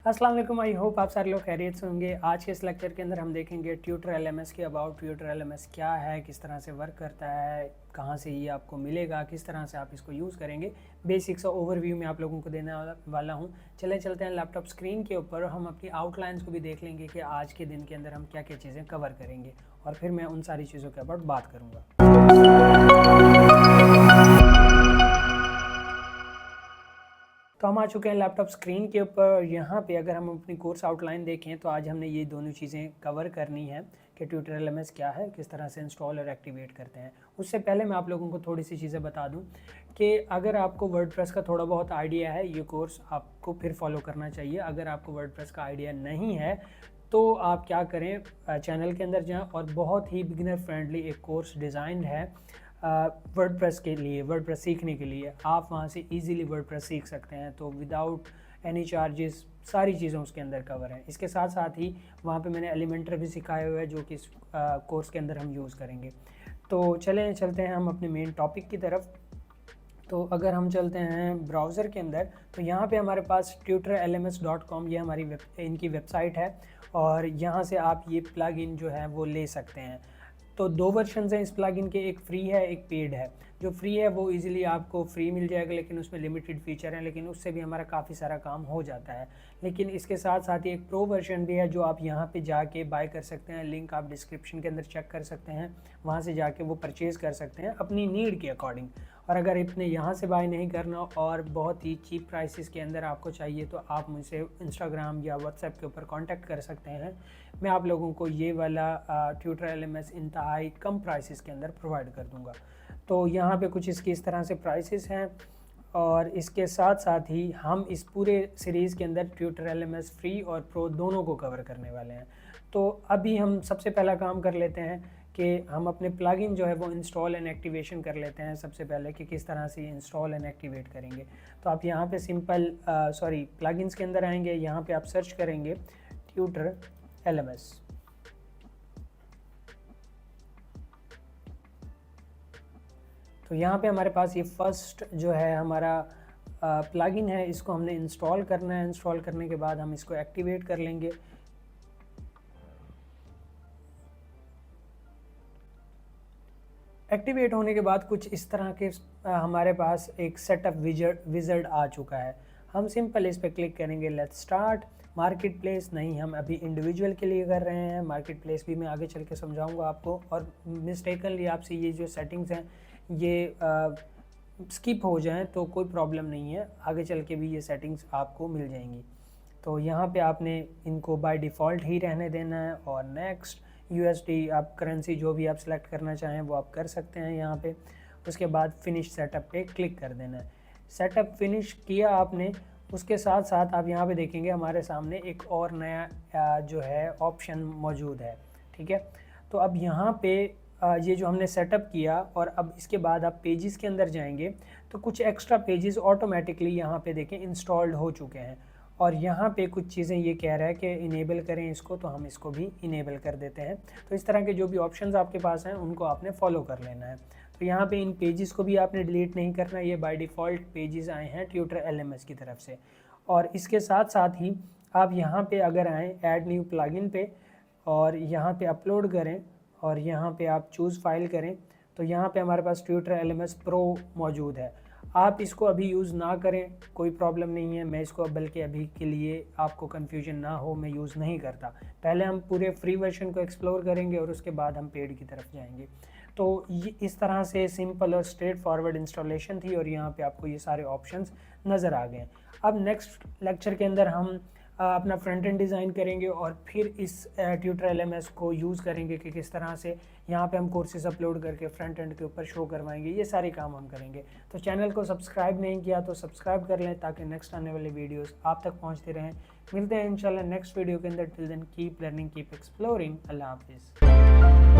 अस्सलाम वालेकुम। I hope आप सारे लोग खैरियत से होंगे। आज के इस लेक्चर के अंदर हम देखेंगे ट्यूटर एलएमएस के अबाउट। ट्यूटर एलएमएस क्या है, किस तरह से वर्क करता है, कहाँ से ये आपको मिलेगा, किस तरह से आप इसको यूज़ करेंगे। बेसिक्स और ओवरव्यू में आप लोगों को देने वाला हूँ। चलते हैं लैपटॉप स्क्रीन के ऊपर। हम अपनी आउटलाइंस को भी देख लेंगे कि आज के दिन के अंदर हम क्या क्या चीज़ें कवर करेंगे, और फिर मैं उन सारी चीज़ों के अबाउट बात करूँगा। तो हम आ चुके हैं लैपटॉप स्क्रीन के ऊपर। यहाँ पे अगर हम अपनी कोर्स आउटलाइन देखें तो आज हमने ये दोनों चीज़ें कवर करनी है कि ट्यूटर एलएमएस क्या है, किस तरह से इंस्टॉल और एक्टिवेट करते हैं। उससे पहले मैं आप लोगों को थोड़ी सी चीज़ें बता दूं कि अगर आपको वर्डप्रेस का थोड़ा बहुत आइडिया है, ये कोर्स आपको फिर फॉलो करना चाहिए। अगर आपको वर्डप्रेस का आइडिया नहीं है तो आप क्या करें, चैनल के अंदर जाएँ और बहुत ही बिगिनर फ्रेंडली एक कोर्स डिज़ाइंड है वर्डप्रेस के लिए, वर्डप्रेस सीखने के लिए। आप वहाँ से इजीली वर्डप्रेस सीख सकते हैं, तो विदाउट एनी चार्जेस सारी चीज़ें उसके अंदर कवर हैं। इसके साथ साथ ही वहाँ पे मैंने एलिमेंटर भी सिखाए हुए हैं जो कि इस कोर्स के अंदर हम यूज़ करेंगे। तो चलते हैं हम अपने मेन टॉपिक की तरफ। तो अगर हम चलते हैं ब्राउज़र के अंदर तो यहाँ पे हमारे पास tutorlms.com ये हमारी इनकी वेबसाइट है, और यहाँ से आप ये प्लगइन जो है वो ले सकते हैं। तो दो वर्जन्स हैं इस प्लगइन के, एक फ्री है एक पेड है। जो फ्री है वो इजीली आपको फ्री मिल जाएगा, लेकिन उसमें लिमिटेड फीचर हैं, लेकिन उससे भी हमारा काफ़ी सारा काम हो जाता है। लेकिन इसके साथ साथ ही एक प्रो वर्जन भी है जो आप यहाँ पे जाके बाय कर सकते हैं। लिंक आप डिस्क्रिप्शन के अंदर चेक कर सकते हैं, वहाँ से जाके वो परचेज़ कर सकते हैं अपनी नीड के अकॉर्डिंग। और अगर इतने यहाँ से बाय नहीं करना और बहुत ही चीप प्राइसेस के अंदर आपको चाहिए तो आप मुझसे इंस्टाग्राम या व्हाट्सएप के ऊपर कांटेक्ट कर सकते हैं। मैं आप लोगों को ये वाला ट्यूटर एलएमएस इंतहाई कम प्राइसेस के अंदर प्रोवाइड कर दूंगा। तो यहाँ पे कुछ इसकी इस तरह से प्राइसेस हैं, और इसके साथ साथ ही हम इस पूरे सीरीज़ के अंदर ट्यूटर एलएमएस फ्री और प्रो दोनों को कवर करने वाले हैं। तो अभी हम सबसे पहला काम कर लेते हैं कि हम अपने प्लगइन जो है वो इंस्टॉल एंड एक्टिवेशन कर लेते हैं। सबसे पहले कि किस तरह से इंस्टॉल एंड एक्टिवेट करेंगे। तो आप यहाँ पे सिंपल प्लगइन्स के अंदर आएंगे, यहाँ पे आप सर्च करेंगे ट्यूटर एलएमएस। तो यहाँ पे हमारे पास ये फर्स्ट जो है हमारा प्लगइन है, इसको हमने इंस्टॉल करना है। इंस्टॉल करने के बाद हम इसको एक्टिवेट कर लेंगे। एक्टिवेट होने के बाद कुछ इस तरह के हमारे पास एक सेटअप विज़र्ड आ चुका है। हम सिंपल इस पर क्लिक करेंगे, लेट्स स्टार्ट। मार्केट प्लेस नहीं, हम अभी इंडिविजुअल के लिए कर रहे हैं। मार्केट प्लेस भी मैं आगे चल के समझाऊंगा आपको, और मिस्टेकनली आपसे ये जो सेटिंग्स हैं ये स्किप हो जाएं तो कोई प्रॉब्लम नहीं है, आगे चल के भी ये सेटिंग्स आपको मिल जाएंगी। तो यहाँ पे आपने इनको बाय डिफ़ॉल्ट ही रहने देना है, और नेक्स्ट यूएसडी आप करेंसी जो भी आप सेलेक्ट करना चाहें वो आप कर सकते हैं यहाँ पे। उसके बाद फिनिश सेटअप पे क्लिक कर देना है। सेटअप फिनिश किया आपने, उसके साथ साथ आप यहाँ पे देखेंगे हमारे सामने एक और नया जो है ऑप्शन मौजूद है। ठीक है, तो अब यहाँ पे ये जो हमने सेटअप किया, और अब इसके बाद आप पेजेस के अंदर जाएंगे तो कुछ एक्स्ट्रा पेजेस ऑटोमेटिकली यहाँ पे देखें इंस्टॉल्ड हो चुके हैं। और यहाँ पे कुछ चीज़ें ये कह रहा है कि इनेबल करें इसको, तो हम इसको भी इनेबल कर देते हैं। तो इस तरह के जो भी ऑप्शंस आपके पास हैं उनको आपने फॉलो कर लेना है। तो यहाँ पे इन पेजेस को भी आपने डिलीट नहीं करना, ये बाय डिफ़ॉल्ट पेजेस आए हैं ट्यूटर एलएमएस की तरफ से। और इसके साथ साथ ही आप यहाँ पे अगर आएँ ऐड न्यू प्लगइन पे, और यहाँ पे अपलोड करें, और यहाँ पे आप चूज़ फाइल करें, तो यहाँ पे हमारे पास ट्यूटर एलएमएस प्रो मौजूद है। आप इसको अभी यूज़ ना करें, कोई प्रॉब्लम नहीं है। मैं इसको बल्कि अभी के लिए आपको कन्फ्यूजन ना हो मैं यूज़ नहीं करता। पहले हम पूरे फ्री वर्जन को एक्सप्लोर करेंगे और उसके बाद हम पेड की तरफ जाएंगे। तो ये इस तरह से सिंपल और स्ट्रेट फॉरवर्ड इंस्टॉलेशन थी, और यहाँ पे आपको ये सारे ऑप्शंस नज़र आ गए। अब नेक्स्ट लेक्चर के अंदर हम अपना फ्रंट एंड डिज़ाइन करेंगे, और फिर इस ट्यूटर एलएमएस को यूज़ करेंगे कि किस तरह से यहाँ पे हम कोर्सेज अपलोड करके फ्रंट एंड के ऊपर शो करवाएंगे। ये सारे काम हम करेंगे। तो चैनल को सब्सक्राइब नहीं किया तो सब्सक्राइब कर लें, ताकि नेक्स्ट आने वाले वीडियोस आप तक पहुँचते रहें। मिलते हैं इंशाल्लाह नेक्स्ट वीडियो के अंदर। Till then keep learning, keep exploring. Allah हाफिज़।